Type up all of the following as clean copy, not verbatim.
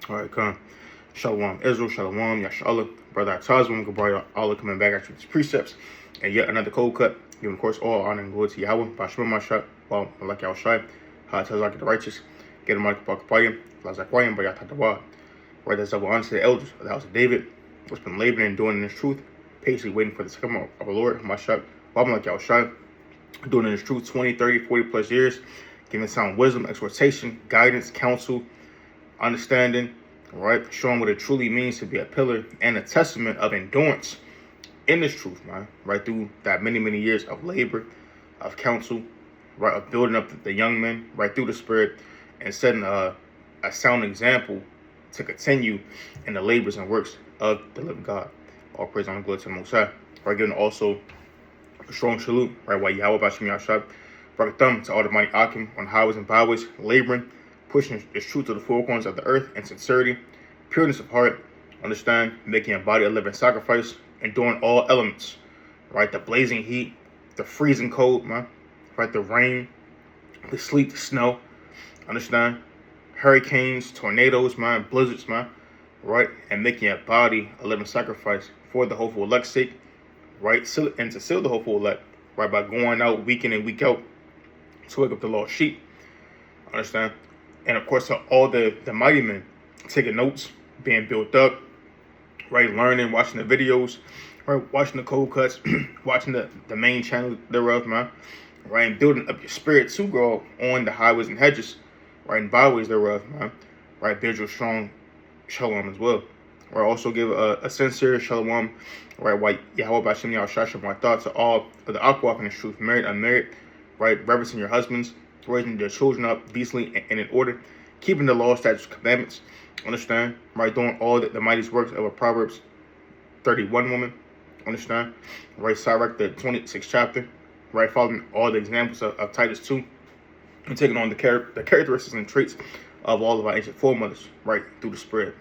All right, come. Shalom, Israel, Shalom, Yashallah, brother Atazwan, Gabriel, Allah coming back at you with his precepts, and yet another cold cut. Giving, of course, all honor and glory to Yahweh, Bashma Mashat, well, like Yahweh Shai, Hatazak the righteous, get him out of Pakapayim, Lazakwayim, Bayatatawa. Right, that's double honor to the elders of the house of David, who's been laboring and doing in his truth, patiently waiting for the second of our Lord, Mashat, well, like Yahweh Shai, doing in his truth 20, 30, 40 plus years, giving sound wisdom, exhortation, guidance, counsel, understanding, right? Showing what it truly means to be a pillar and a testament of endurance in this truth, man. Right, through that many, many years of labor, of counsel, right, of building up the young men, right, through the Spirit, and setting a sound example to continue in the labors and works of the living God. All praise and glory to the Most High. Right, giving also a strong salute, right, while Yahweh Bashim Yashab, right, thumb to all the mighty Akim on highways and byways, laboring, pushing his truth to the four corners of the earth in sincerity, pureness of heart, understand, making a body a living sacrifice, enduring all elements, right? The blazing heat, the freezing cold, man, right? The rain, the sleet, the snow, understand? Hurricanes, tornadoes, man, blizzards, man, right? And making a body a living sacrifice for the hopeful elect's sake, right? And to seal the hopeful elect, right? By going out week in and week out to wake up the lost sheep, understand? And of course, all the mighty men taking notes, being built up, right? Learning, watching the videos, right? Watching the cold cuts, watching the main channel thereof, man, right? And building up your spirit to grow on the highways and hedges, right? And byways thereof, man, right? Build your strong shalom as well. Right? Also give a sincere shalom, right? While Yahweh Bashim Yahshua, my thoughts to all of the Akwaf in the truth, married, unmarried, right? Reverencing your husbands, raising their children up decently and in order, keeping the law, statutes, commandments, understand, right, doing all the mightiest works of a Proverbs 31 woman, understand, right, Sirach the 26th chapter, right, following all the examples of Titus 2, and taking on the characteristics and traits of all of our ancient foremothers, right, through the Spirit,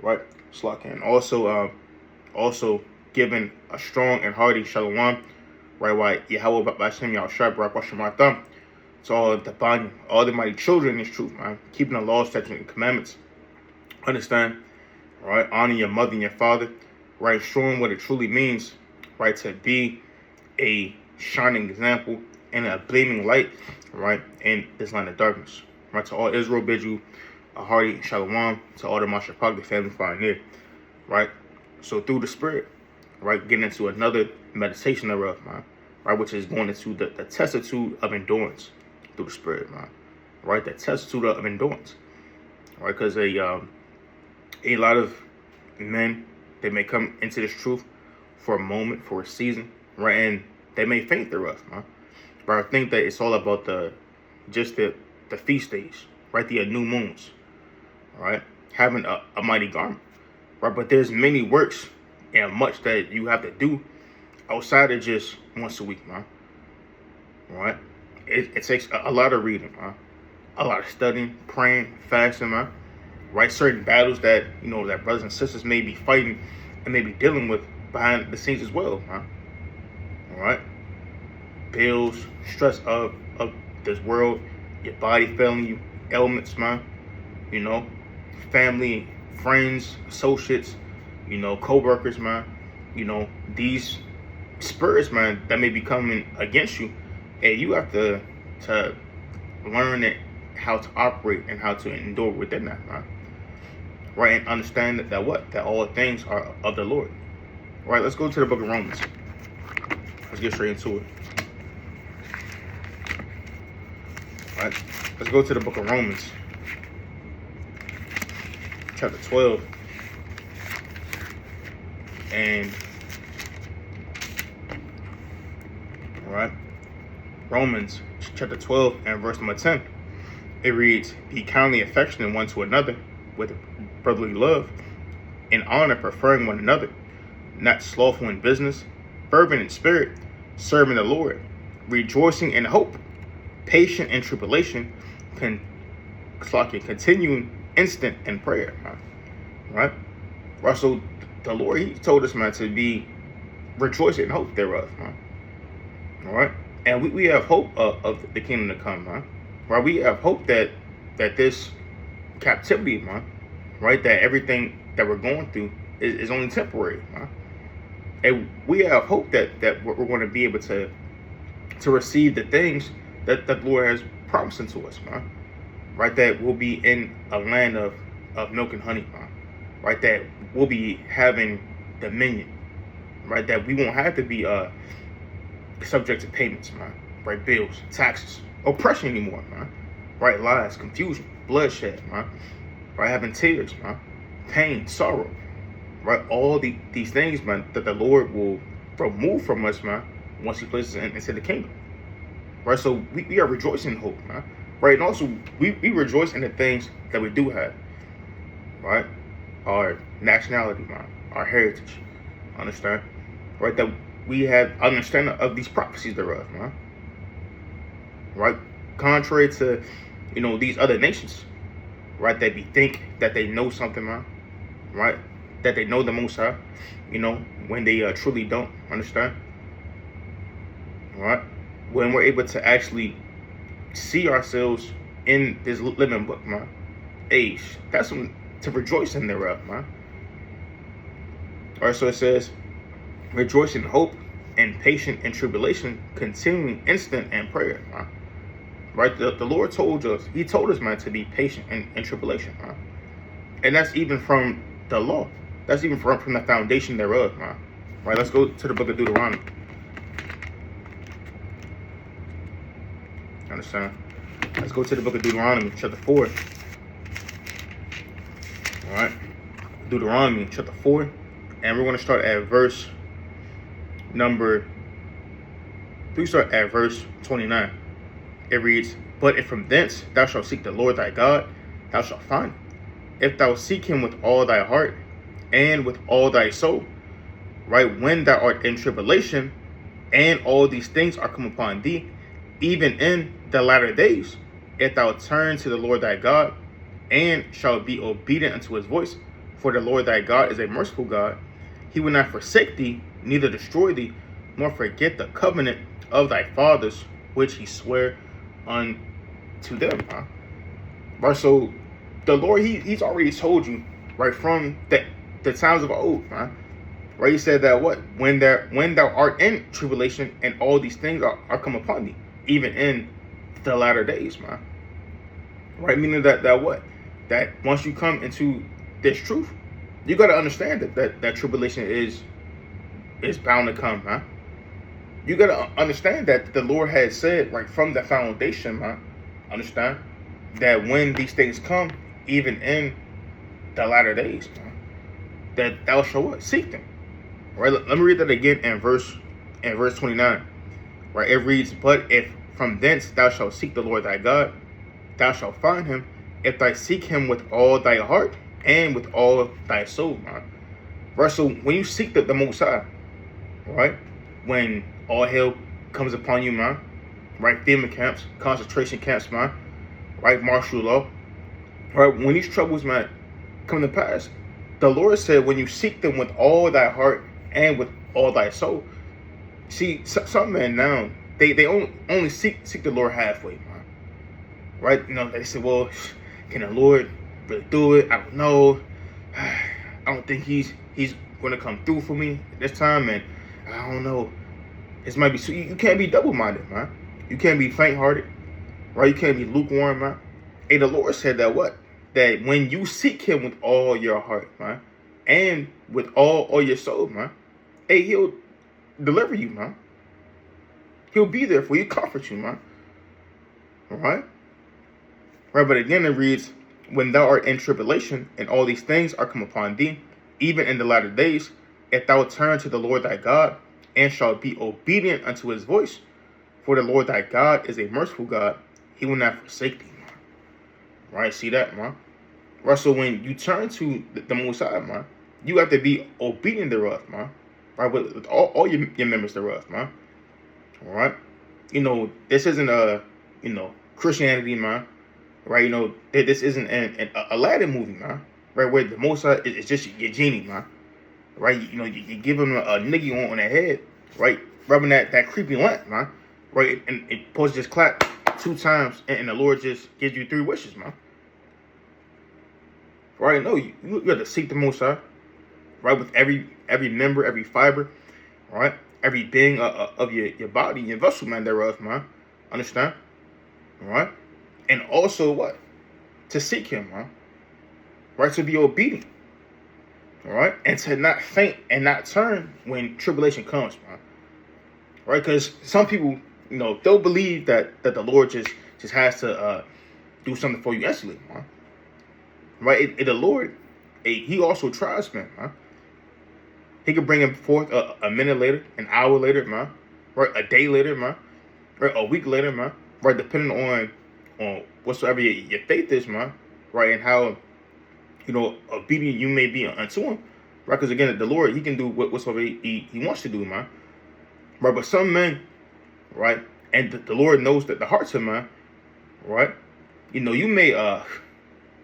right, Slakin. Also giving a strong and hearty shalom, right, while Yahweh B'Shem Yahshua Barak Washem to all the body, all the mighty children in this truth, man, keeping the law, statutes, and commandments, understand, right, honor your mother and your father, right, showing what it truly means, right, to be a shining example and a gleaming light, right, in this land of darkness, right. To all Israel, bid you a hearty shalom. To all the Mashapag, the family far near, right. So through the Spirit, right, getting into another meditation thereof, man, right, which is going into the testitude of endurance through the Spirit, man, right, the testitude of endurance, right, because a lot of men, they may come into this truth for a moment, for a season, right, and they may faint thereof, man. But I think that it's all about the feast days, right, the new moons, right, having a mighty garment, right. But there's many works and much that you have to do outside of just once a week, man, right. It takes a lot of reading, man, a lot of studying, praying, fasting, man, right? Certain battles that, that brothers and sisters may be fighting and may be dealing with behind the scenes as well, man. All right? Bills, stress of this world, your body failing you, ailments, man. Family, friends, associates, co-workers, man. These spirits, man, that may be coming against you. And you have to learn how to operate and how to endure within that, man. Right, and understand that all things are of the Lord. Right, let's go to the book of Romans. Let's get straight into it. Right, let's go to the book of Romans, chapter 12, and right, Romans chapter 12 and verse number 10. It reads, "Be kindly affectionate one to another with brotherly love, in honor preferring one another, not slothful in business, fervent in spirit, serving the Lord, rejoicing in hope, patient in tribulation, continuing instant in prayer." Right? So the Lord, He told us, man, to be rejoicing in hope thereof, man. All right? And we have hope of the kingdom to come, man. Right? We have hope that this captivity, man, right? That everything that we're going through is only temporary, man. And we have hope that we're going to be able to receive the things that the Lord has promised unto us, man. Right, that we'll be in a land of milk and honey, man. Right, that we'll be having dominion. Right, that we won't have to be subject to payments, man. Right, bills, taxes, oppression anymore, man. Right, lies, confusion, bloodshed, man. Right, having tears, man, pain, sorrow. Right, all these things, man, that the Lord will remove from us, man, once He places us into the kingdom. Right, so we are rejoicing in hope, man. Right, and also we rejoice in the things that we do have. Right, our nationality, man, our heritage. Understand? Right, that we have understanding of these prophecies thereof, man. Right, contrary to these other nations, right, that we think that they know something, man. Right, that they know the Most High, when they truly don't. Understand? Right, when we're able to actually see ourselves in this living book, man. Hey, that's something to rejoice in thereof, man. All right, so it says, rejoice in hope and patient in tribulation, continuing instant in prayer, man. Right, the Lord told us, He told us, man, to be patient in tribulation, man. And that's even from the law. That's even from the foundation thereof, man. Right, let's go to the book of Deuteronomy. Understand? Let's go to the book of Deuteronomy, chapter 4. All right. Deuteronomy, chapter 4. And we're going to start at verse number... We start at verse 29. It reads, but if from thence thou shalt seek the Lord thy God, thou shalt find him. If thou seek him with all thy heart and with all thy soul. Right, when thou art in tribulation, and all these things are come upon thee, even in the latter days, if thou turn to the Lord thy God, and shalt be obedient unto his voice, for the Lord thy God is a merciful God. He will not forsake thee, neither destroy thee, nor forget the covenant of thy fathers, which he sware unto them. Huh? Right, so the Lord, he's already told you, right, from the times of old, huh? Right, he said that what? When thou art in tribulation, and all these things are come upon thee, even in the latter days, man. Right, meaning that what? That once you come into this truth, you got to understand that tribulation is bound to come, man. You got to understand that the Lord has said right from the foundation, man. Understand that when these things come, even in the latter days, man, that thou shalt what? Seek them. Right, let me read that again in verse 29. Right, it reads, but if from thence thou shalt seek the Lord thy God, thou shalt find him, if thou seek him with all thy heart and with all thy soul, man. Right, so when you seek the Most High, right, when all hell comes upon you, man, right, FEMA camps, concentration camps, man, right, martial law, right, when these troubles, man, come to pass, the Lord said when you seek them with all thy heart and with all thy soul. See, some men now, they only seek the Lord halfway, man. Right? They say, well, can the Lord really do it? I don't know. I don't think he's going to come through for me this time, and I don't know. This might be, so you can't be double-minded, man. You can't be faint-hearted, right? You can't be lukewarm, man. Hey, the Lord said that what? That when you seek him with all your heart, man, and with all your soul, man, hey, he'll deliver you, man. He'll be there for you, comfort you, man. All right? Right, but again it reads, when thou art in tribulation, and all these things are come upon thee, even in the latter days, if thou turn to the Lord thy God, and shalt be obedient unto his voice, for the Lord thy God is a merciful God, he will not forsake thee, man. Right, see that, man? Right, so when you turn to the Most High, man, you have to be obedient thereof, man. Right, with all your members thereof, man. All right, this isn't Christianity, man. Right, this isn't an Aladdin movie, man. Right, where the Most High is just your genie, man. Right, you give him a niggy on the head, right, rubbing that creepy lamp, man. Right, and it's supposed to just clap 2 times, and the Lord just gives you 3 wishes, man. right? No, you have to seek the Most High, right? With every member, every fiber, right? Every being of your body, your vessel, man, thereof, man. Understand? Right? And also what? To seek him, man. Right? To be obedient. All right? And to not faint and not turn when tribulation comes, man. Right? Because some people, they'll believe that the Lord just has to do something for you instantly, man. Right? The Lord, he also tries, man. He could bring him forth a minute later, an hour later, man. Right? A day later, man. Right? A week later, man. Right? Depending on whatsoever your faith is, man. Right? And how, obedient you may be unto him. Right? Because again, the Lord, he can do whatsoever he wants to do, man. Right? But some men, right? And the Lord knows that the hearts of man, right? You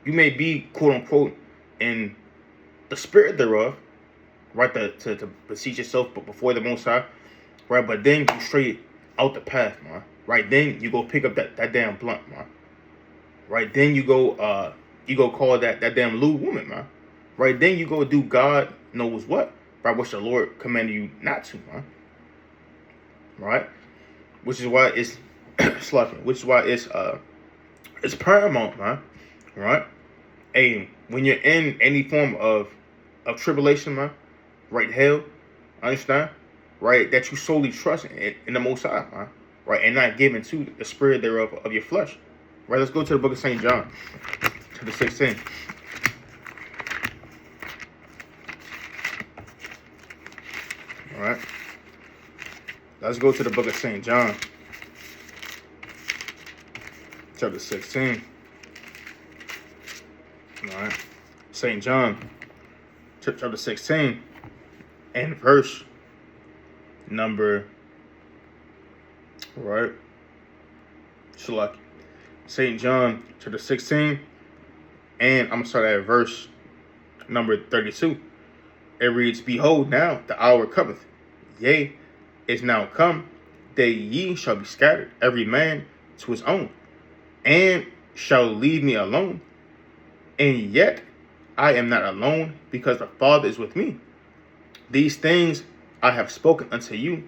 may be, quote unquote, in the spirit thereof, right? To beseech yourself but before the Most High, right? But then you straight out the path, man. Right? Then you go pick up that damn blunt, man. Right? Then you go call that damn lewd woman, man. Right? Then you go do God knows what, right? Which the Lord commanded you not to, man. Right? Which is why it's it's paramount, man. Right? And when you're in any form of tribulation, man, right, hell, understand, right, that you solely trust in the Most High, man, right, and not given to the spirit thereof of your flesh. Right, let's go to the book of St. John, chapter 16. All right. Let's go to the book of St. John, chapter 16. All right. St. John, chapter 16, and verse number, right? Shalak. St. John, chapter 16, and I'm going to start at verse number 32. It reads, Behold, now the hour cometh, yea, is now come, that ye shall be scattered, every man to his own, and shall leave me alone. And yet I am not alone, because the Father is with me. These things I have spoken unto you,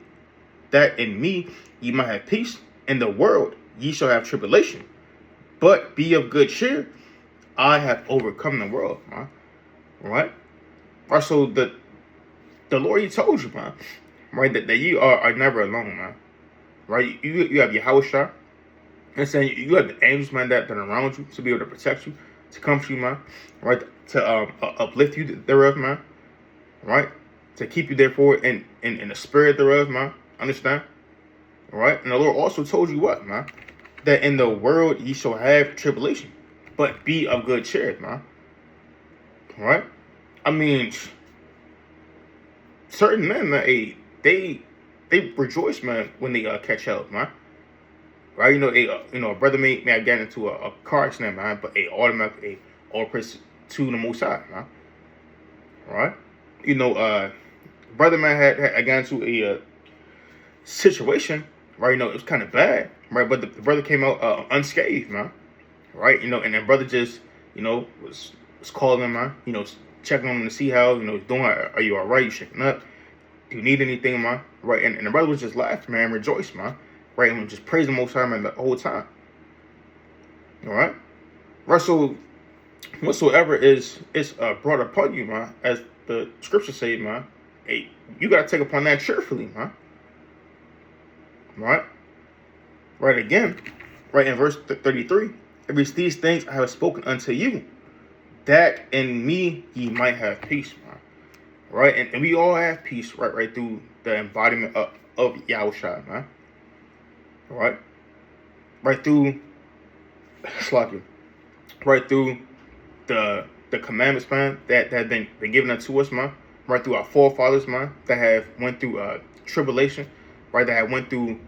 that in me ye might have peace. In the world ye shall have tribulation. But be of good cheer, I have overcome the world, man. Right? Right, so the Lord, he told you, man, right, that you are never alone, man. Right? You have your house shot. And saying you have the angels, man, that are around you to be able to protect you, to comfort you, man. Right? To uplift you thereof, man. Right? To keep you therefore in the spirit thereof, man. Understand? Right? And the Lord also told you what, man? That in the world ye shall have tribulation, but be of good cheer, man. Right? I mean, certain men, man, they rejoice, man, when they catch hell, man. Right? A brother may have gotten into a car accident, man, but automatically all praise to the Most High, man. Right? Brother, man, had gotten into a situation, right? It was kind of bad, right? But the brother came out unscathed, man. Right? And then brother just, was calling him, man. Checking on him to see how, he's doing. Are you all right? You shaking up? Do you need anything, man? Right? And the brother was just laughing, man, rejoiced, man. Right? And just praising the Most High, man, the whole time. All right? Right? So whatsoever is brought upon you, man, as the scriptures say, man, hey, you got to take upon that cheerfully, man. Right? Right, again, right, in verse 33, it reads, These things I have spoken unto you, that in me ye might have peace, man. Right? And we all have peace, right through the embodiment of Yahushua, man. Right? Right through right through the commandments, man, that have been given unto us, man. Right through our forefathers, man, that have went through tribulation, right, that have went through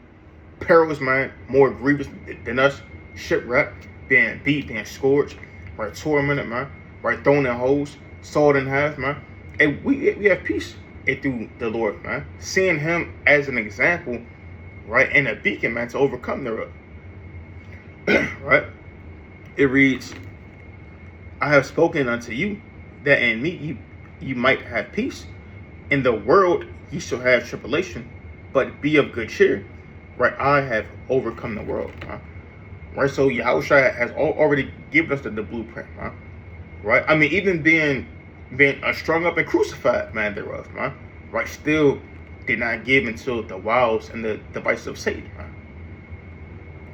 perils, man, more grievous than us, shipwrecked, being beat, being scourged, right, tormented, man, right, thrown in holes, sawed in half, man. And we have peace through the Lord, man. Seeing him as an example, right, and a beacon, man, to overcome thereof. Right? It reads, I have spoken unto you, that in me you might have peace. In the world ye shall have tribulation, but be of good cheer. Right, I have overcome the world. Right, so Yahushua has already given us the blueprint. Right, I mean, even being strung up and crucified, man, thereof. Right, still did not give until the wiles and the devices of Satan.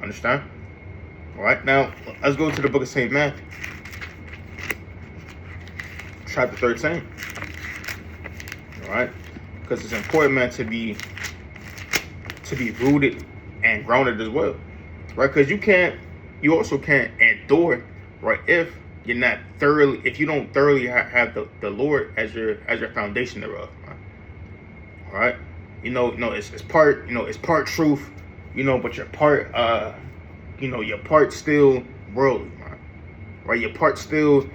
Understand? All right, now let's go to the book of St. Matthew, chapter 13. All right, because it's important, man, to be rooted and grounded as well, right? Because you also can't endure, right, if you don't thoroughly have the Lord as your foundation thereof, right? All right, it's part truth, but your part your part still worldly, right? Your part still,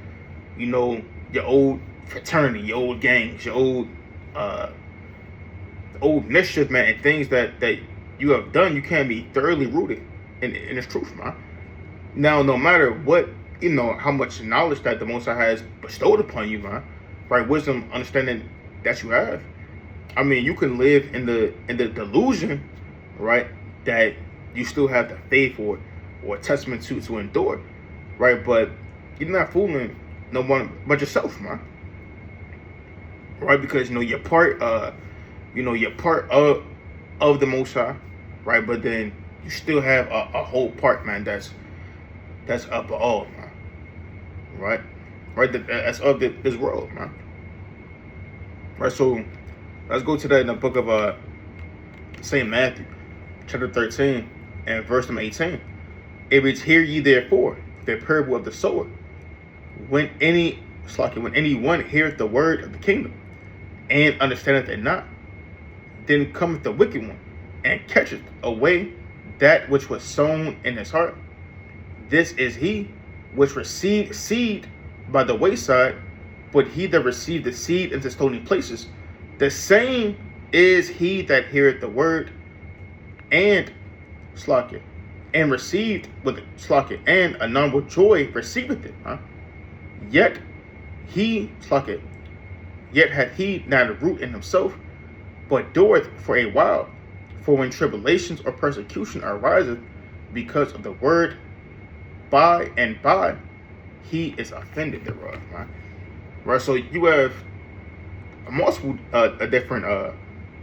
your old fraternity, your old gangs, your old mischief, man, and things that you have done. You can't be thoroughly rooted in this truth, man. Now, no matter what, how much knowledge that the Most High has bestowed upon you, man, right? Wisdom, understanding that you have. I mean, you can live in the delusion, right, that you still have the faith or testament to endure, right? But you're not fooling no one but yourself, man. Right? Because you're part you're part of the Most High, right? But then you still have a whole part, man, that's of all, man. Right? Right? That's of this world, man. Right, so let's go to that in the book of St. Matthew, chapter 13, and verse number 18. It reads, "Hear ye therefore the parable of the sower. When anyone heareth the word of the kingdom, and understandeth it not, then cometh the wicked one, and catcheth away that which was sown in his heart. This is he which received seed by the wayside, but he that received the seed into stony places, the same is he that heareth the word, and received with and anon with joy receiveth it. Yet hath he not a root in himself, but dureth for a while. For when tribulations or persecution ariseth because of the word, by and by he is offended thereof." Right? So you have multiple different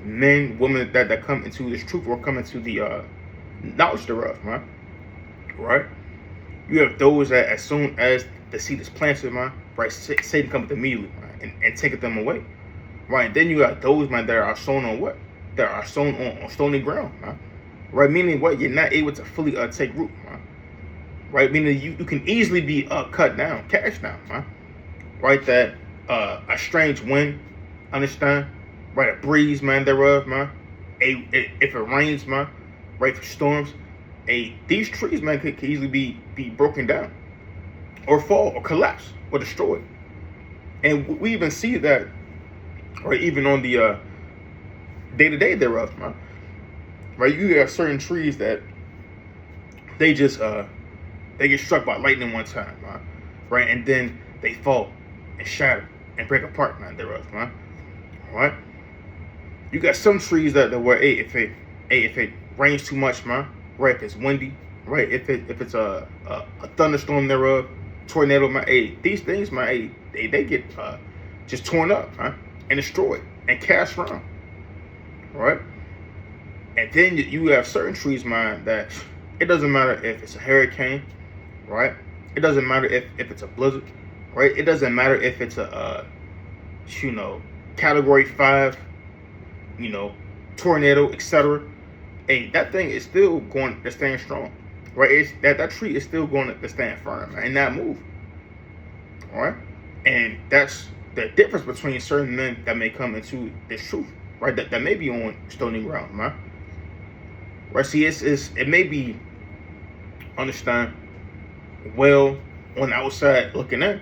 men, women that come into this truth or come into the knowledge thereof, right? You have those that as soon as the seed is planted, right, Satan comes immediately, and taketh them away, right? And then you have those, that are sown on what? That are sown on stony ground, right? Meaning what? You're not able to fully take root, right? Meaning you can easily be cut down, cast down, right? That a strange wind, understand? Right, a breeze, thereof, if it rains, right, for storms, these trees, could easily be broken down, or fall, or collapse, or destroyed. And we even see that, right, even on the day-to-day thereof, right? You have certain trees that they just they get struck by lightning one time, right, and then they fall and shatter and break apart, thereof, right? You got some trees that where if it rains too much, right, if it's windy, right, if it's a thunderstorm thereof, tornado, these things, they get just torn up, and destroyed and cast around, right? And then you have certain trees, that it doesn't matter if it's a hurricane, right? It doesn't matter if it's a blizzard, right? It doesn't matter if it's a category 5, tornado, etc. That thing is still going to stand strong, right? That tree is still going to stand firm and not move, all right? And that's the difference between certain men that may come into this truth, right? That may be on stony ground, right? See, it may be, understand, well on the outside looking in,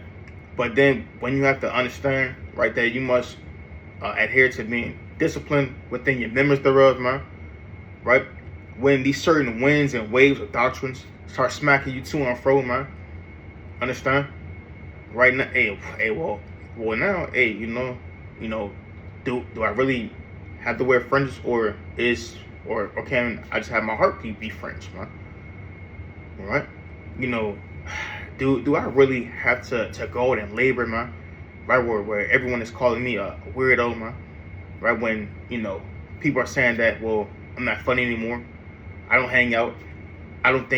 but then when you have to understand, right, that you must adhere to being disciplined within your members thereof, right? When these certain winds and waves of doctrines start smacking you to and fro, understand? right now, well now, you know, do I really have to wear fringes, or can I just have my heart be fringe, man? Right? You know, do I really have to go out and labor, man? Right, where everyone is calling me a weirdo, man. Right, when people are saying that, well, I'm not funny anymore. I don't hang out. I don't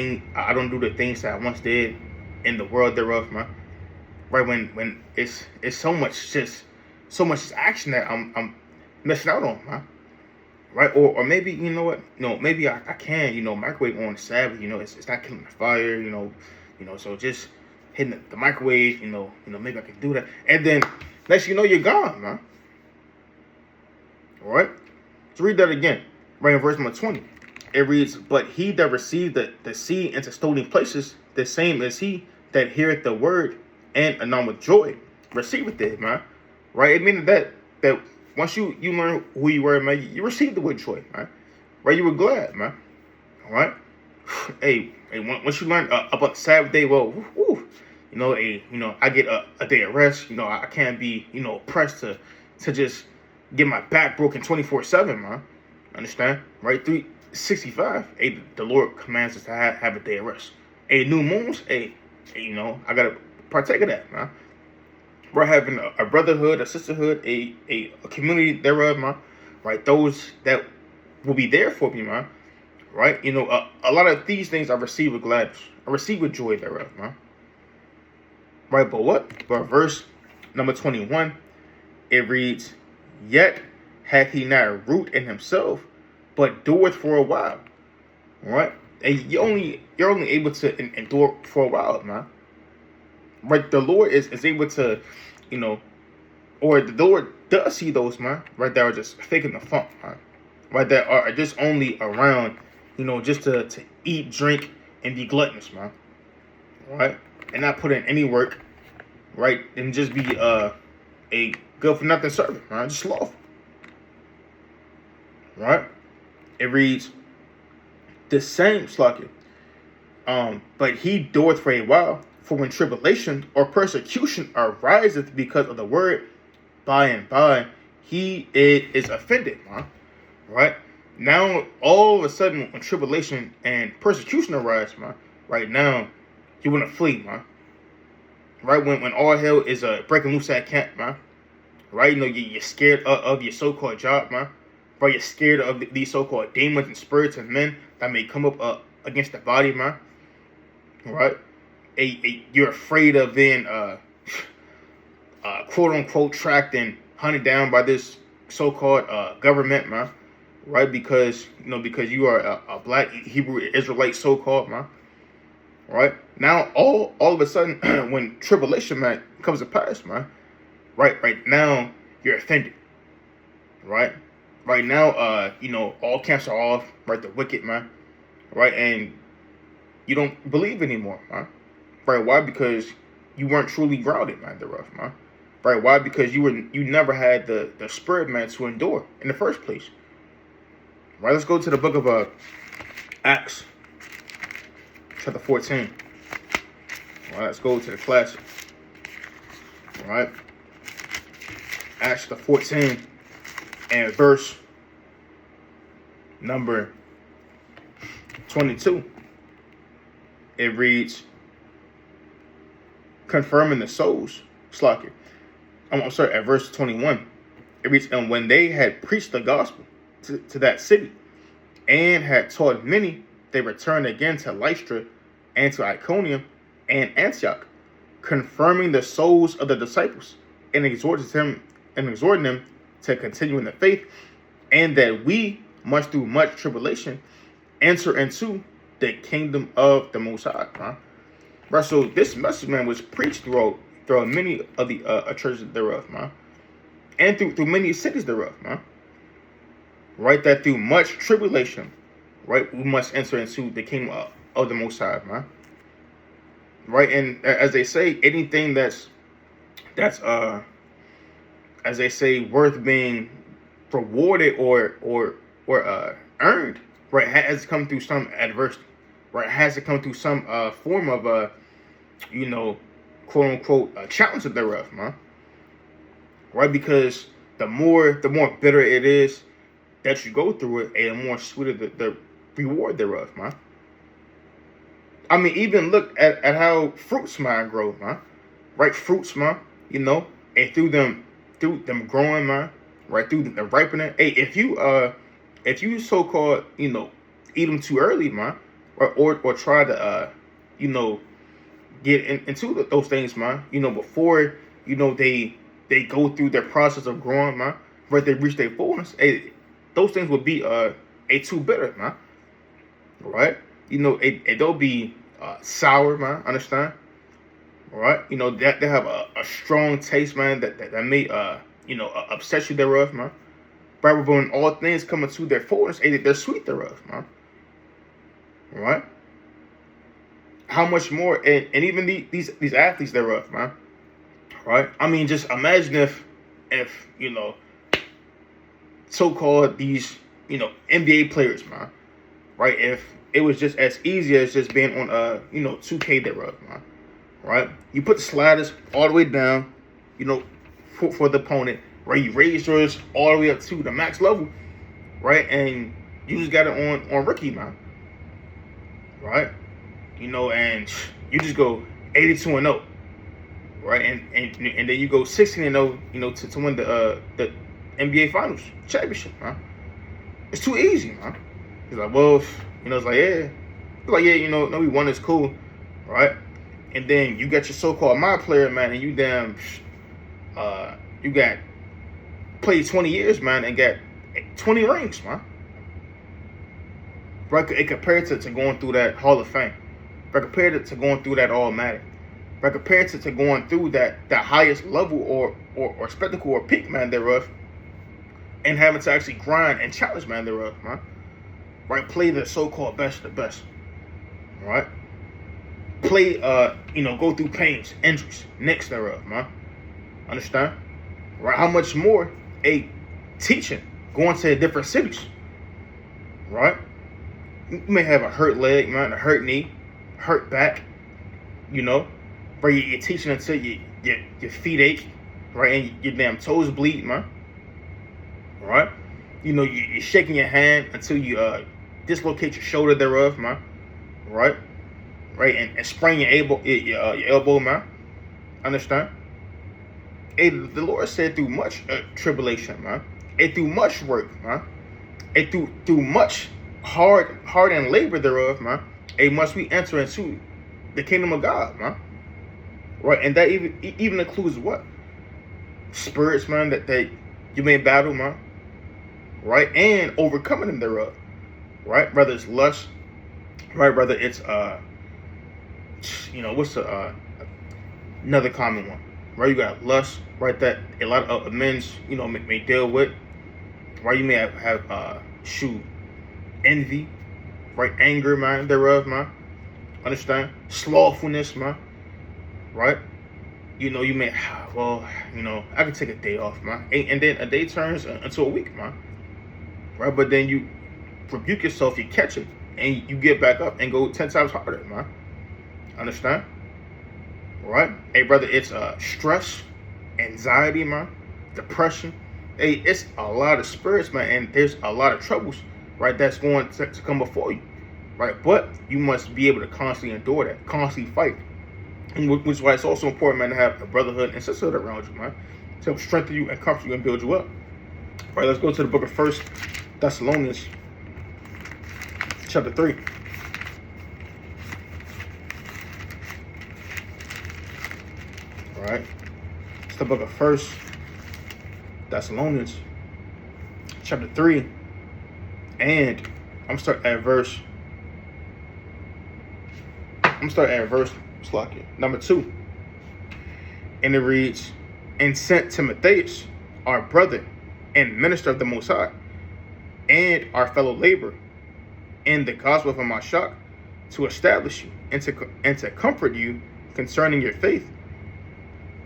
do the things that I once did in the world thereof, man. Right, when it's so much action that I'm missing out on, man. Right, or maybe, what, maybe I can, microwave on the Sabbath. It's not killing the fire, so just hitting the microwave, maybe I can do that, and then next you're gone, man. All right, let's read that again. Right in verse number 20, it reads, "But he that received the seed into stony places, the same as he that heareth the word, and anon with joy receiveth it," man. Right, it means that once you learn who you were, man, you received it with joy, man. Right, you were glad, man. All right. Hey, once you learn about the Sabbath day, well, I get a day of rest. I can't be, pressed to just get my back broken 24/7, man. Understand? Right? 365. Hey, the Lord commands us to have a day of rest. Hey, new moons. Hey, I gotta partake of that, man. We're having a brotherhood, a sisterhood, a community thereof, man. Right? Those that will be there for me, man. Right? A lot of these things I receive with gladness. I receive with joy thereof, man. Right? But verse number 21, it reads, "Yet hath he not a root in himself, but doeth for a while." Right? And you're only able to endure for a while, man. Right? The Lord is able to, or the Lord does see those, man, right, that are just faking the funk, man. Right, that are just only around, just to eat, drink, and be gluttonous, man. Right? And not put in any work, right? And just be a good for nothing servant, man. Just slothful. Right? It reads, "The same slugger, but he doeth for a while, for when tribulation or persecution ariseth because of the word, by and by he is offended," man. Right? Now, all of a sudden, when tribulation and persecution arise, man, right now, you want to flee, man. Right? When all hell is breaking loose at camp, man. Right? You're scared of your so-called job, man. Right? You're scared of these so-called demons and spirits and men that may come up against the body, man. Right? You're afraid of being, quote-unquote, tracked and hunted down by this so-called government, man. Right? Because you are a black Hebrew Israelite, so-called, man. Right? Now, all of a sudden, when tribulation, man, comes to pass, man, right now, you're offended. Right? Right now, all camps are off, right? The wicked, man. Right? And you don't believe anymore, man. Right? Why? Because you weren't truly grounded, man, thereof, man. Right? Why? Because you never had the spirit, man, to endure in the first place. Right? Let's go to the book of Acts, chapter 14. All right, let's go to the classic. All right. Acts chapter 14 and verse number 22. It reads, confirming the souls. Slacker. I'm sorry, at verse 21. It reads, "And when they had preached the gospel to that city, and had taught many, they returned again to Lystra, and to Iconium, and Antioch, confirming the souls of the disciples, and exhorting them to continue in the faith, and that we must through much tribulation enter into the kingdom of the Most High." Right, so this message, man, was preached throughout many of the churches thereof, man, and through many cities thereof, man. Right, that through much tribulation, right, we must enter into the kingdom of the Most High, man. Right, and as they say, anything that's as they say, worth being rewarded or earned, right, has to come through some adversity, right, has to come through some form of quote unquote challenges thereof, man. Right? Because the more bitter it is that you go through it, and the more sweeter the reward thereof, man. I mean, even look at how fruits, man, grow, man. Right? Fruits, man, and through them growing, man, right, through the ripening. Hey, if you so-called, eat them too early, man, or try to, get into those things, man, before, they go through their process of growing, man, right, they reach their fullness, hey, those things would be, too bitter, man, right? They'll be, sour, man, understand? Right? That they have a strong taste, man, that may, upset you thereof, man. Right? But when all things come into their fullness, they're sweet thereof, man. Right? How much more, and even these athletes thereof, man. Right? I mean, just imagine if so-called these, NBA players, man. Right? If it was just as easy as just being on 2K thereof, man. Right? You put the sliders all the way down, for the opponent, right? You raise yours all the way up to the max level, right? And you just got it on rookie, man. Right? And you just go 82-0, right? And then you go 16-0, to win the NBA Finals championship, man. It's too easy, man. He's like, well, it's like, yeah. It's like, yeah, no, we won, it's cool, right? And then you got your so-called my player, man, and you got played 20 years, man, and got 20 rings, man. Right? It compared to going through that Hall of Fame. Right? Compared to going through that All-Matic. Right? Compared to going through that highest level or spectacle or peak, man, thereof, and having to actually grind and challenge, man, thereof, man. Right? Play the so-called best of the best. Right? Play, go through pains, injuries, nicks thereof, man. Understand? Right? How much more teaching, going to different cities, right? You may have a hurt leg, man, a hurt knee, hurt back, but you're teaching until your feet ache, right, and your damn toes bleed, man, right? You're shaking your hand until you dislocate your shoulder thereof, man, right? Right, and sprain your elbow, man. Understand? The Lord said through much tribulation, man. Through much work, man. Through much hard and labor thereof, man. Must we enter into the kingdom of God, man. Right, and that even includes what? Spirits, man, that you may battle, man. Right, and overcoming them thereof. Right, whether it's lust, right, whether it's what's another common one, right? You got lust, right? That a lot of men's, may deal with, right? You may have envy, right? Anger, man, thereof, man. Understand? Slothfulness, man. Right? You may, I can take a day off, man. And then a day turns into a week, man. Right? But then you rebuke yourself, you catch it, and you get back up and go 10 times harder, man. Understand? Right? Hey, brother, it's stress, anxiety, man, depression. Hey, it's a lot of spirits, man, and there's a lot of troubles, right, that's going to come before you, right? But you must be able to constantly endure that, constantly fight. And which is why it's also important, man, to have a brotherhood and sisterhood around you, man, to help strengthen you and comfort you and build you up. All right, let's go to the book of 1 Thessalonians, chapter 3. All right, it's the book of 1 Thessalonians, chapter 3, and I'm starting at verse number 2, and it reads, "And sent Timotheus, our brother and minister of the Most High, and our fellow laborer in the gospel of Mashiach, to establish you and to comfort you concerning your faith,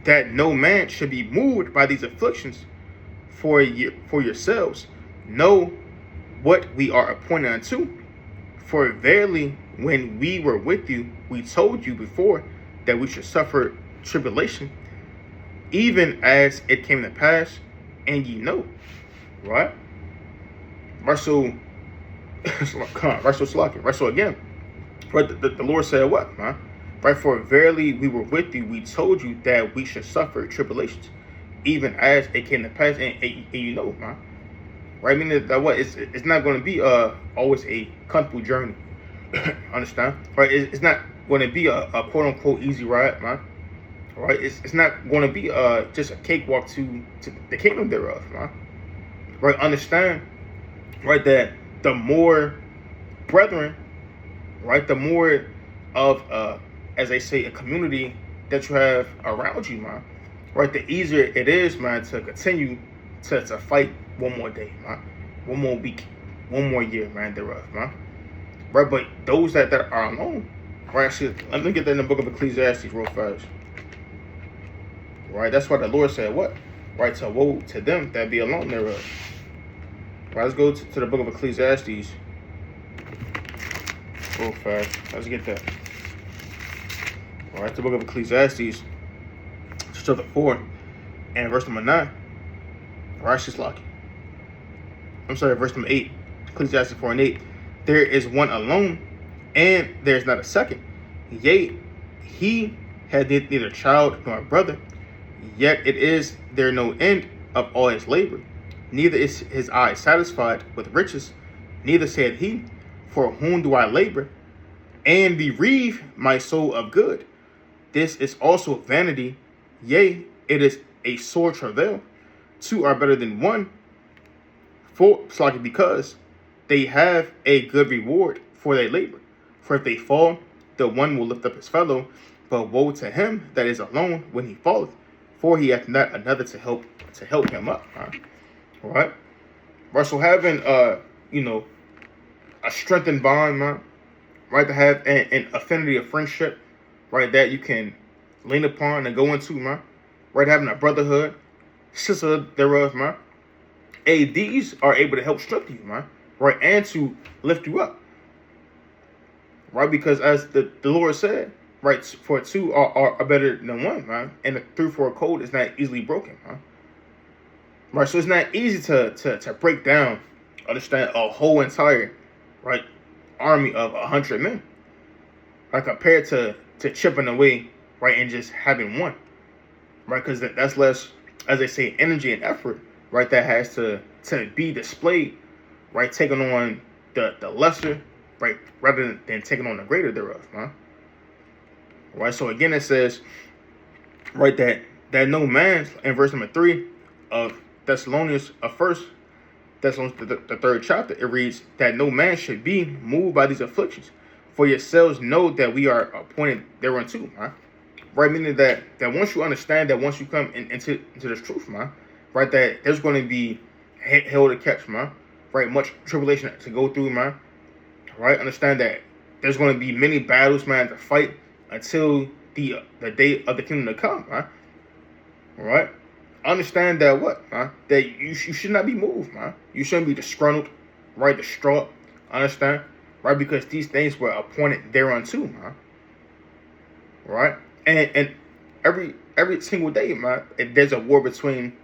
that no man should be moved by these afflictions. For yourselves know what we are appointed unto. For verily, when we were with you, we told you before that we should suffer tribulation, even as it came to pass, and ye know, right? Right, so, right, so slacking, right, so again, right, the Lord said what, man? Right, for verily we were with you, we told you that we should suffer tribulations, even as it came to pass, and you know, man. Right, meaning that what, it's not going to be always a comfortable journey. Understand? Right, it's not going to be a quote unquote easy ride, man. Right, it's not going to be just a cakewalk to the kingdom thereof, man. Right, understand, right, that the more brethren, right, the more of as they say, a community that you have around you, man, right, the easier it is, man, to continue to fight one more day, man, one more week, one more year, man, thereof, man. Right, but those that are alone, right, actually, let me get that in the book of Ecclesiastes real fast. Right, that's why the Lord said what? Right, to woe to them that be alone thereof. Right, let's go to the book of Ecclesiastes real fast. Let's get that. All right, the book of Ecclesiastes, chapter 4, and verse number 9. All right, she's lucky. I'm sorry, verse number 8. Ecclesiastes 4 and 8. There is one alone, and there is not a second. Yea, he had neither child nor brother, yet it is there no end of all his labor. Neither is his eye satisfied with riches, neither said he, for whom do I labor, and bereave my soul of good? This is also vanity, yea, it is a sore travail. Two are better than one, because they have a good reward for their labor. For if they fall, the one will lift up his fellow, but woe to him that is alone when he falleth, for he hath not another to help him up. All right. Right, so having a strengthened bond, man, right, to have an affinity of friendship, right, that you can lean upon and go into, man, right, having a brotherhood, sister thereof, man. These are able to help strengthen you, man, right, and to lift you up, right, because as the Lord said, right, for two are better than one, man, and the 3-4 code is not easily broken, man. Right, so it's not easy to break down, understand a whole entire, right, army of 100 men, right, compared to chipping away, right, and just having one, right, because that's less, as they say, energy and effort, right, that has to be displayed, right, taking on the lesser, right, rather than taking on the greater thereof, man. Right, so again it says, right, that no man, in verse number 3 of Thessalonians, first Thessalonians, the 3rd chapter, it reads that no man should be moved by these afflictions, for yourselves know that we are appointed thereunto, man. Right, meaning that once you understand, that once you come into this truth, man, right, that there's going to be hell to catch, man, right, much tribulation to go through, man, right, understand that there's going to be many battles, man, to fight until the day of the kingdom to come, man, right. Understand that what, man, that you should not be moved, man. You shouldn't be disgruntled, right, distraught, understand, right, because these things were appointed thereunto, man, right, and every single day, man, there's a war between,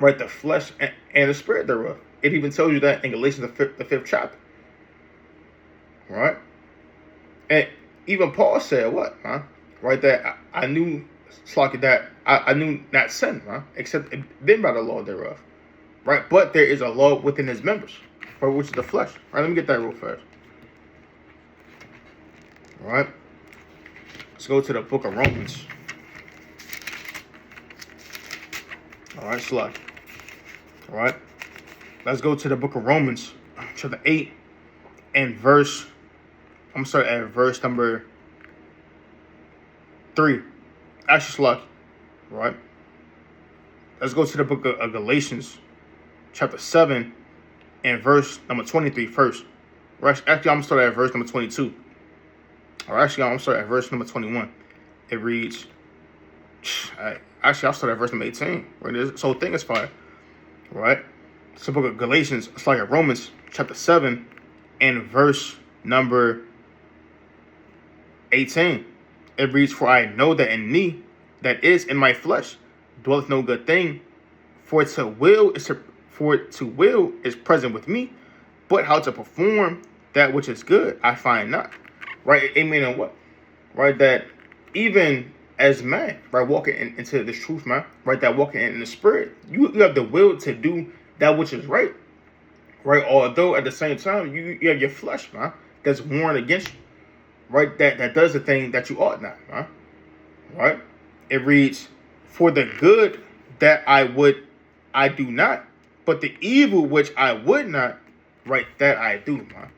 right, the flesh and the spirit thereof. It even tells you that in Galatians, the 5th chapter, right, and even Paul said what, man, right, that I knew, that I knew not sin, man, except then by the law thereof, right, but there is a law within his members, right, which is the flesh, right. Let me get that real fast. All right, let's go to the book of Romans. All right, slug. All right, let's go to the book of Romans, chapter 8, and at verse number 3. Actually, slug. All right, let's go to the book of Galatians, chapter 7, and verse number 23 first. Actually, I'm going to start at verse number 22. Or actually, I'm going to start at verse number 21. It reads, I'll start at verse number 18. Right? This whole thing is fire. Right? It's the book of Galatians. It's like Romans chapter 7 and verse number 18. It reads, for I know that in me, that is in my flesh dwelleth no good thing, for to will is present with me, but how to perform that which is good I find not. Right? Amen. And what? Right? That even as man, right, walking into this truth, man, right, that walking in the spirit, you have the will to do that which is right. Right? Although at the same time you have your flesh, man, that's warned against you. Right? That does the thing that you ought not, man. Right? It reads, for the good that I do not, but the evil which I would not, right, that I do, man.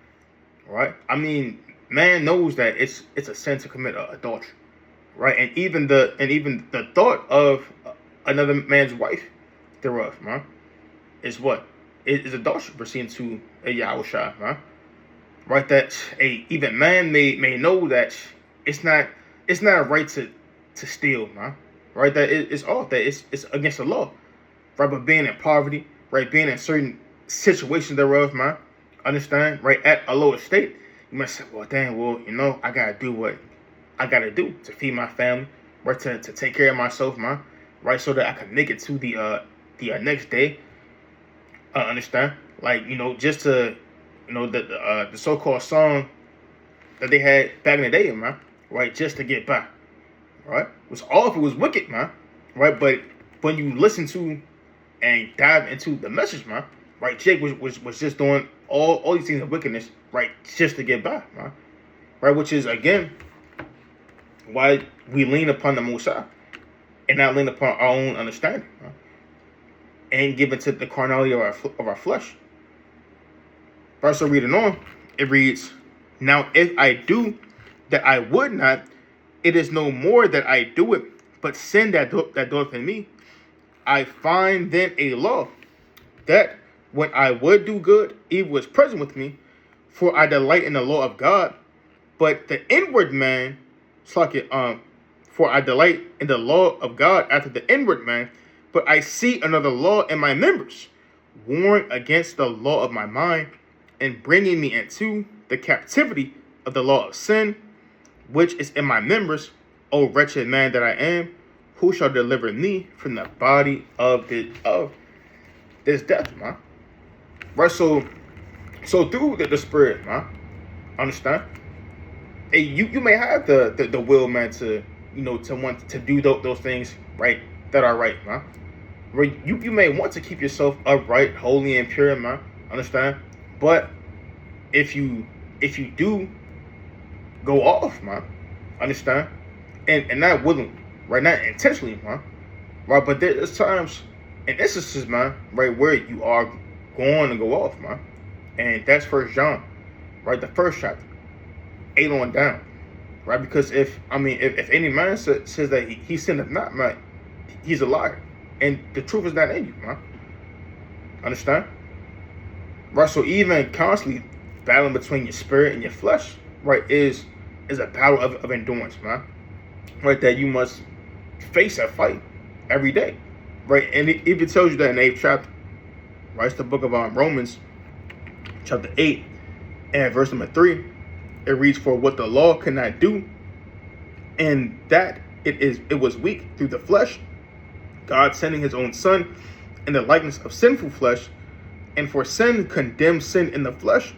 Right? I mean, man knows that it's a sin to commit adultery. Right? And even the thought of another man's wife thereof, man, is what? It is adultery pursuant to a Yahushua, man. Right? That even man may know that it's not right to steal, man. Right? That it's off, that it's against the law. Right? But being in poverty, right, being in certain situations thereof, man, understand, right, at a lower state, you might say, well, dang, well, I gotta do what I gotta do to feed my family, right, to take care of myself, man, right, so that I can make it to the next day. Understand? Like, just to, the so-called song that they had back in the day, man, right, just to get by, right? It was awful, it was wicked, man, right? But when you listen to and dive into the message, man, right, Jake was just doing all these things of wickedness, right, just to get by, man, right? Which is, again, why we lean upon the Most High and not lean upon our own understanding, right? And give it to the carnality of our flesh. Right, so reading on, it reads, now if I do that I would not, it is no more that I do it, but sin that doeth in me. I find then a law, that when I would do good, evil is present with me, for I delight in the law of God. But the inward man, for I delight in the law of God after the inward man, but I see another law in my members, warring against the law of my mind, and bringing me into the captivity of the law of sin, which is in my members. O wretched man that I am, who shall deliver me from the body of this death, man? Right, so through the spirit, man, understand? Hey, you may have the will, man, to to want to do those things, right, that are right, man. Where you may want to keep yourself upright, holy, and pure, man. Understand? But if you do go off, man, understand? And not willingly, right? Not intentionally, man. Right? But there's times and instances, man, right, where you are going to go off, man. And that's 1 John, right? The first chapter, 8 on down. Right? Because if any man says that he sinneth not, man, he's a liar. And the truth is not in you, man. Understand? Right, so even constantly battling between your spirit and your flesh, right, is a battle of endurance, man. Right, that you must face that fight every day. Right, and it even tells you that in the 8th chapter. Right, it's the book of Romans, chapter 8, and verse number 3. It reads, for what the law cannot do, and that it was weak through the flesh, God sending his own Son in the likeness of sinful flesh, and for sin condemned sin in the flesh,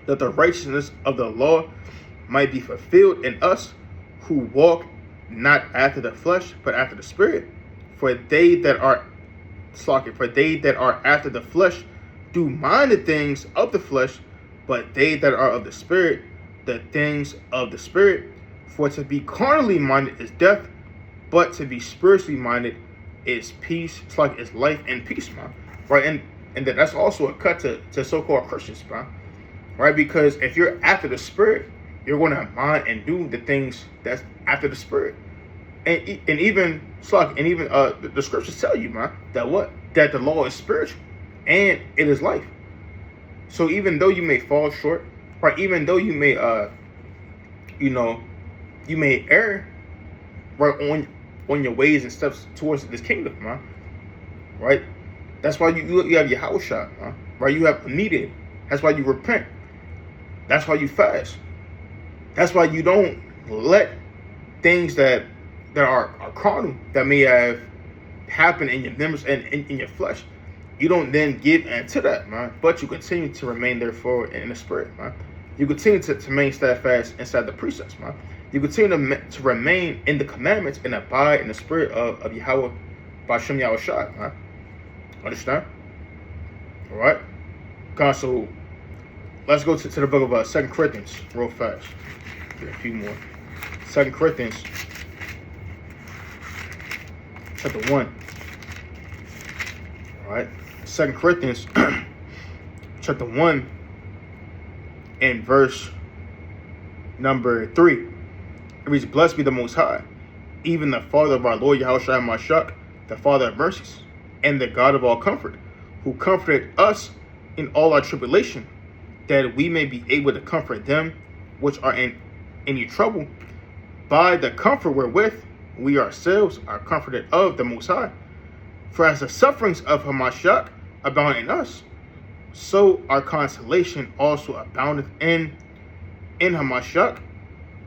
that the righteousness of the law might be fulfilled in us who walk not after the flesh, but after the Spirit. For they that are after the flesh do mind the things of the flesh, but they that are of the Spirit, the things of the Spirit. For to be carnally minded is death, but to be spiritually minded is peace. It's like it's life and peace, man. Right? And that's also a cut to so-called Christians, man. Right? Because if you're after the Spirit, you're going to mind and do the things that's after the Spirit. And even the scriptures tell you, man, that the law is spiritual and it is life. So even though you may fall short, right, even though you may you may err, right, on your ways and steps towards this kingdom, man. Right? That's why you have your house shot, man. Right? You have needed. That's why you repent. That's why you fast. That's why you don't let things that that are carnal, that may have happened in your members and in your flesh. You don't then give into that, man, but you continue to remain therefore in the spirit, man. You continue to remain steadfast inside the precepts, man. You continue to remain in the commandments and abide in the spirit of Yahweh, B'Shem Yahushua, man. Understand? All right? God, so let's go to the book of 2 Corinthians real fast. Get a few more. 2 Corinthians chapter 1. All right? 2 Corinthians chapter 1 and verse number 3. It reads, "Blessed be the Most High, even the Father of our Lord Yahushua Mashiach, the Father of mercies, and the God of all comfort, who comforted us in all our tribulation, that we may be able to comfort them which are in any trouble, by the comfort wherewith we ourselves are comforted of the Most High. For as the sufferings of Hamashiach abound in us, so our consolation also aboundeth in Hamashiach.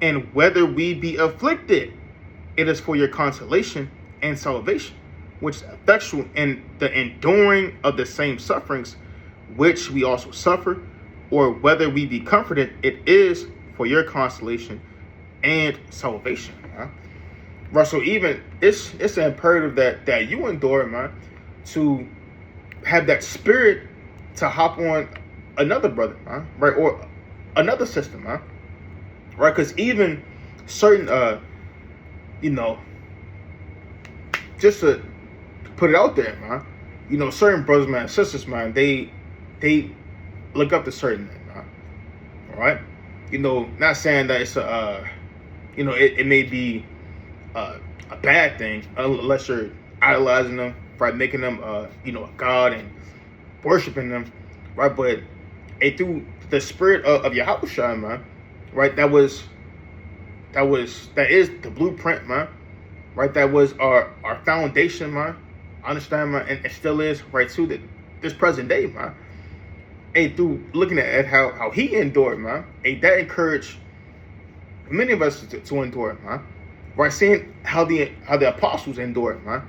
And whether we be afflicted, it is for your consolation and salvation, which is effectual in the enduring of the same sufferings which we also suffer, or whether we be comforted, it is for your consolation and salvation." Right, so even it's imperative that you endure, man, to have that spirit to hop on another brother, man, right, or another sister, man, right? Because even certain, just to put it out there, man, certain brothers, man, sisters, man, they look up to certain men, man, all right? Not saying that it's it may be a bad thing unless you're idolizing them, right, making them a god and worshiping them, right? But through the spirit of Yahushua, man, right, that is the blueprint, man, right? That was our foundation, man. Understand, man, and it still is right to this present day, man. Through looking at how he endured, man, that encouraged many of us to endure, man. Right, seeing how the apostles endured, man,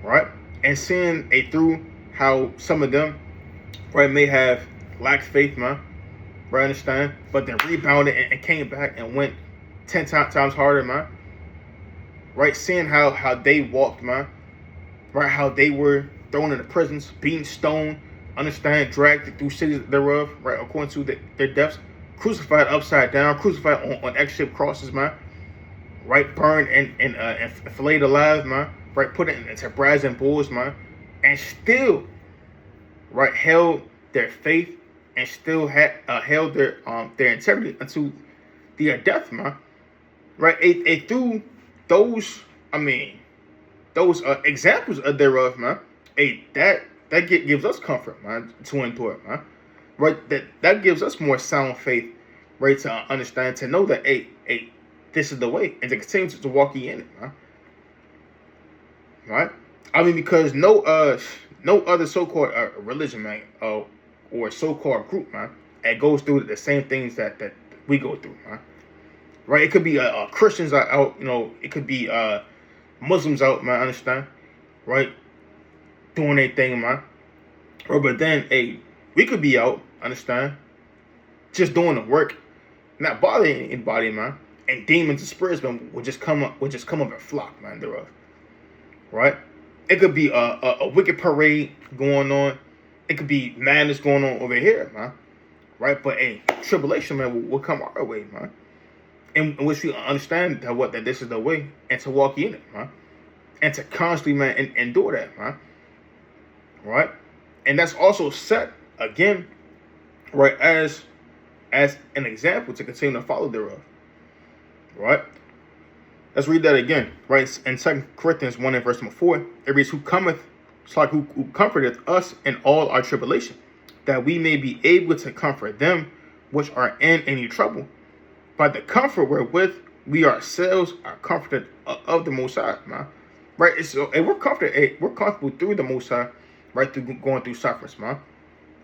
right, and seeing through how some of them, right, may have lacked faith, man, right, understand, but then rebounded and came back and went 10 times harder, man, right, seeing how they walked, man, right, how they were thrown into prisons, being stoned, understand, dragged through cities thereof, right, according to their deaths, crucified upside down, crucified on X-shaped crosses, man. Right, burned and filleted alive, man. Right, put it into brazen and bulls, man, and still, right, held their faith and still held their integrity unto the death, man. Right, through those examples of thereof, man. That gives us comfort, man, to endure, man. Right, that gives us more sound faith, right, to understand, to know that this is the way, and to continue to walk in it, man. Right? Because no other so-called religion, man, or so-called group, man, that goes through the same things that we go through, man. Right? It could be Christians out, it could be Muslims out, man. Understand? Right? Doing their thing, man. Right, but then, we could be out, understand? Just doing the work, not bothering anybody, man. And demons and spirits, man, would just come up and flock, man, thereof. Right? It could be a wicked parade going on. It could be madness going on over here, man. Right? But tribulation, man, will come our way, man. In which we understand that this is the way, and to walk in it, man. And to constantly, man, endure that, man. Right? And that's also set again, right, as an example to continue to follow thereof. Right? Let's read that again. Right? In 2 Corinthians 1 and verse number 4, it reads, who comforteth us in all our tribulation, that we may be able to comfort them which are in any trouble, by the comfort wherewith we ourselves are comforted of the Most High, man. Right? So we're comfortable through the Most High, right, through going through sufferings, man.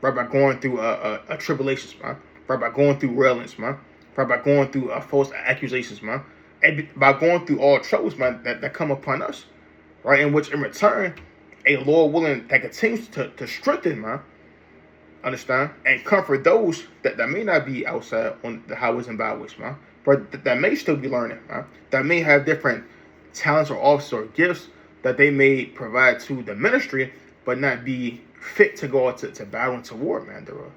Right, by going through tribulations, man. Right, by going through railings, man. Right, by going through false accusations, man. and by going through all troubles, man, that come upon us, right? In which, in return, a Lord willing that continues to strengthen, man, understand, and comfort those that may not be outside on the highways and byways, man, but that may still be learning, man, that may have different talents or offices or gifts that they may provide to the ministry, but not be fit to go out to battle and to war, man, thereof.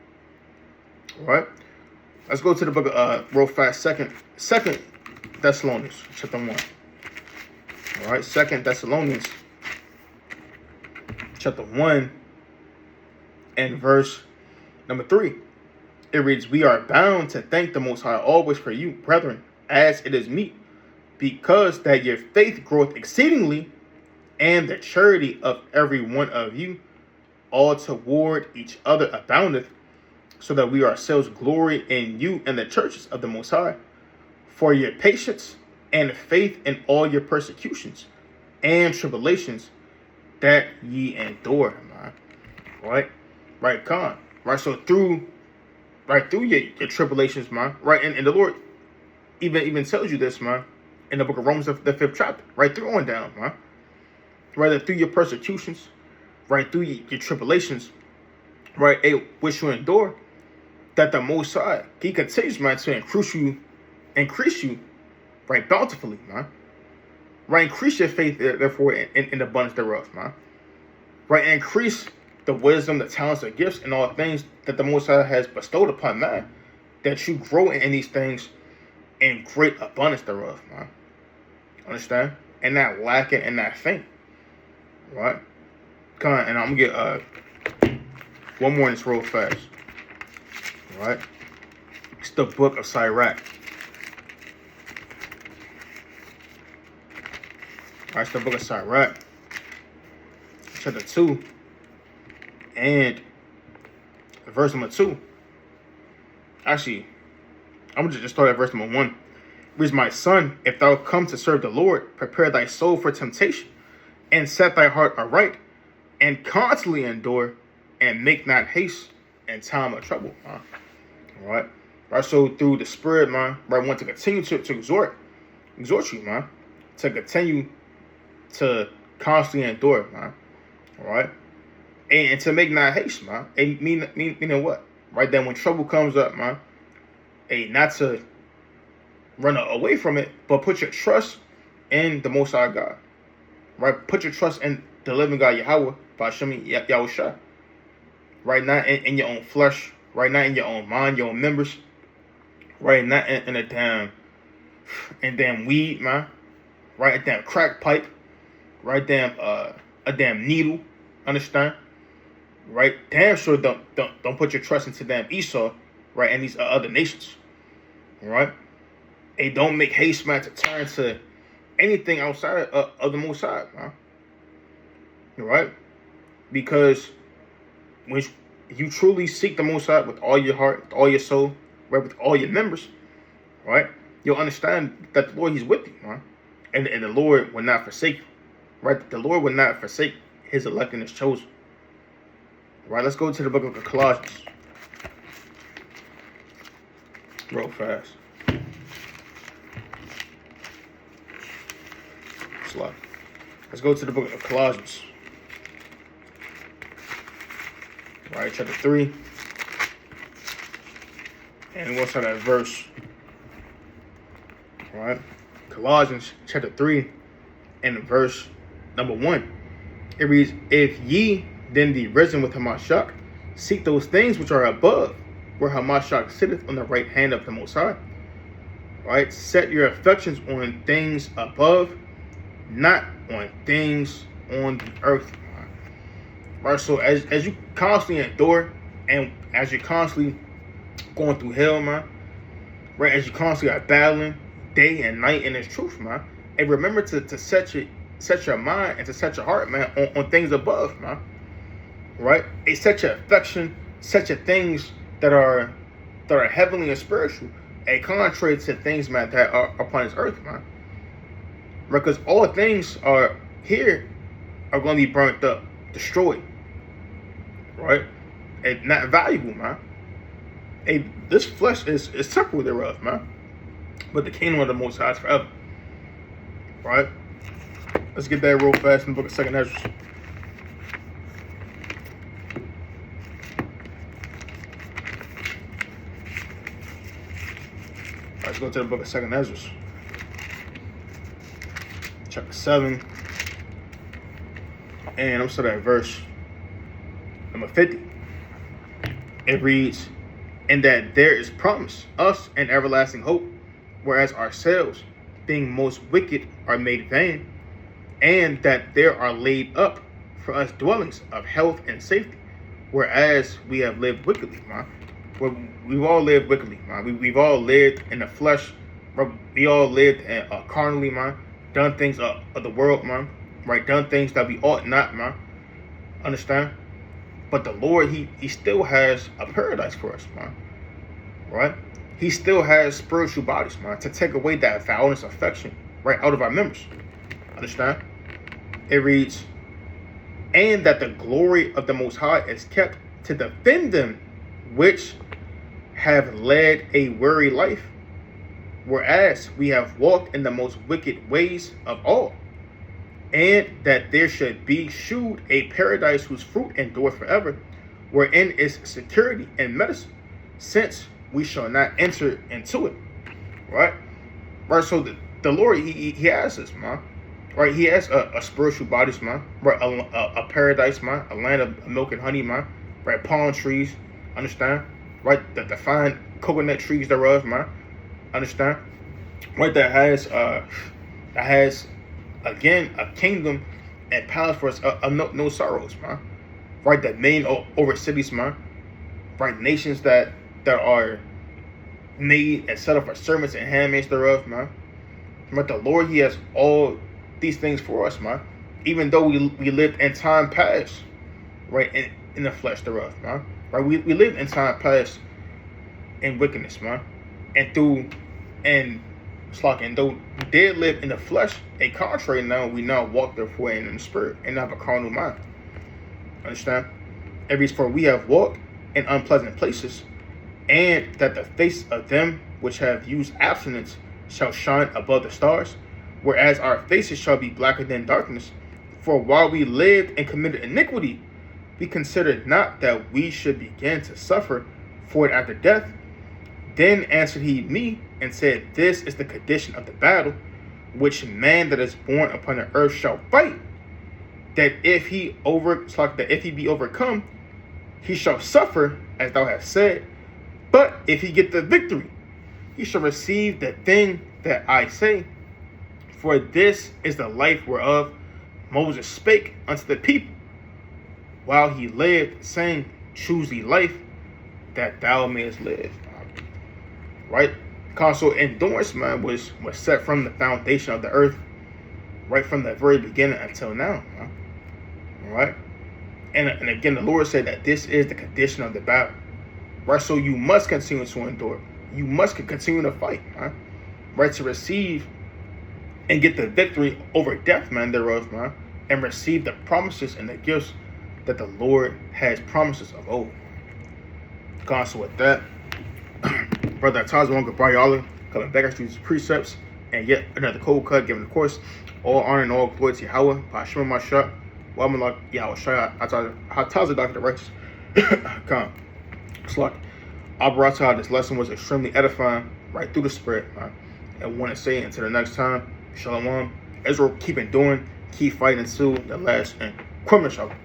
All right? Let's go to the book of real fast, second Thessalonians, chapter 1. All right, 2 Thessalonians, chapter 1, and verse number 3. It reads, "We are bound to thank the Most High always for you, brethren, as it is meet, because that your faith groweth exceedingly, and the charity of every one of you all toward each other aboundeth, so that we ourselves glory in you and the churches of the Most High, for your patience and faith in all your persecutions and tribulations that ye endure," man. Right, Con. Right, so through your tribulations, man. Right, and the Lord even tells you this, man, in the book of Romans, the 5th chapter. Right, through on down, man. Right, through your persecutions, right, through your tribulations, right, which you endure, that the Most High, He continues, man, to increase you, right, bountifully, man. Right, increase your faith, therefore, in abundance thereof, man. Right, increase the wisdom, the talents, the gifts, and all things that the Most High has bestowed upon man, that you grow in these things in great abundance thereof, man. Understand? And not lacking and not faint. Right? Come on, and I'm gonna get one more in this real fast. Right? It's the book of Sirach. Alright, it's the book of Sirach, chapter 2, and verse number 2. Actually, I'm gonna just start at verse number 1. It reads, "My son, if thou come to serve the Lord, prepare thy soul for temptation, and set thy heart aright, and constantly endure, and make not haste in time of trouble." All right. So through the Spirit, man, right, I want to continue to exhort you, man, to continue to constantly endure, man. All right, and to make not haste, man. And meaning what? Right, then when trouble comes up, man, not to run away from it, but put your trust in the Most High God. Right, put your trust in the living God, Yahweh, by Shemi Yahushua. Right, not in your own flesh. Right, not in your own mind, your own members. Right, not in a damn weed, man. Right, a damn crack pipe. Right, a damn needle. Understand? Right, damn sure don't put your trust into damn Esau. Right, and these other nations. All right, they don't make haste, man, to turn to anything outside of the Most High, man. All right, because when you truly seek the Most High with all your heart, with all your soul, right, with all your members, right, you'll understand that the Lord, He's with you, man, and the Lord will not forsake you, right? The Lord will not forsake His elect and His chosen. Right, let's go to the book of Colossians, real fast. Let's go to the book of Colossians. Right, chapter 3. And we'll start at verse. All right. Colossians chapter 3 and verse number 1. It reads, "If ye then be risen with Hamashiach, seek those things which are above, where Hamashiach sitteth on the right hand of the Most High." Right? Set your affections on things above, not on things on the earth. Right, so as you constantly endure, and as you're constantly going through hell, man, right, as you constantly are battling day and night in His truth, man, and remember to set your mind and to set your heart, man, on things above, man, right? And set your affection, set your things that are heavenly and spiritual, and contrary to things, man, that are upon this earth, man. Because all things are here are going to be burnt up, destroyed, right? And not valuable, man. This flesh is temporal thereof, man. But the kingdom of the Most High is forever. right? Let's get that real fast in the book of 2nd Ezra. Let's go to the book of 2nd Ezra. Chapter 7. And I'm starting at verse number 50. It reads, "And that there is promise us an everlasting hope, whereas ourselves, being most wicked, are made vain, and that there are laid up for us dwellings of health and safety, whereas we have lived wickedly." Man. We've all lived wickedly, man. We've all lived in the flesh. We all lived carnally, man. Done things of the world, man. Right? Done things that we ought not, man. Understand? But the Lord, he still has a paradise for us, man. Right? He still has spiritual bodies, man, to take away that foulness, affection, right, out of our members. Understand? It reads, "And that the glory of the Most High is kept to defend them which have led a weary life, whereas we have walked in the most wicked ways of all. And that there should be shewed a paradise whose fruit endureth forever, wherein is security and medicine, since we shall not enter into it." Right? Right, so the Lord, he has us, man. Right, he has a spiritual bodies, man. Right, a paradise, man. A land of milk and honey, man. Right, palm trees, understand? Right, the fine coconut trees thereof, man. Understand? Right, that has again a kingdom and palace for us of no sorrows, man. Right, that main over cities, man. Right, nations that are made and set up for servants and handmaids thereof, man. But the Lord, he has all these things for us, man. Even though we lived in time past, right, in the flesh thereof, man. Right, we lived in time past in wickedness, man. And though we did live in the flesh, a contrary now, we now walk therefore in the spirit and have a carnal mind. Understand? It reads, "For we have walked in unpleasant places, and that the face of them which have used abstinence shall shine above the stars, whereas our faces shall be blacker than darkness. For while we lived and committed iniquity, we considered not that we should begin to suffer for it after death. Then answered he me and said, This is the condition of the battle, which man that is born upon the earth shall fight. That if he be overcome, he shall suffer, as thou hast said. But if he get the victory, he shall receive the thing that I say. For this is the life whereof Moses spake unto the people, while he lived, saying, Choose thee life, that thou mayest live." Right? So endurance, man, was set from the foundation of the earth, right from the very beginning until now. Man. Right? And again, the Lord said that this is the condition of the battle. Right? So you must continue to endure. You must continue to fight, man. Right? To receive and get the victory over death, man, thereof, man. And receive the promises and the gifts that the Lord has promises of old. So with that, Brother Tazwan Gabriel coming back at you precepts and yet another cold cut, giving the course all honor and all glory to Yahweh, Bashima Mashat, Wamalak Yahweh Shaya, Hataza Dr. Righteous. Come. It's like Abarata, this lesson was extremely edifying, right through the spirit, man. And want to say until the next time, Shalom. Israel, keep enduring, keep fighting until the last end. Kwame Shalom.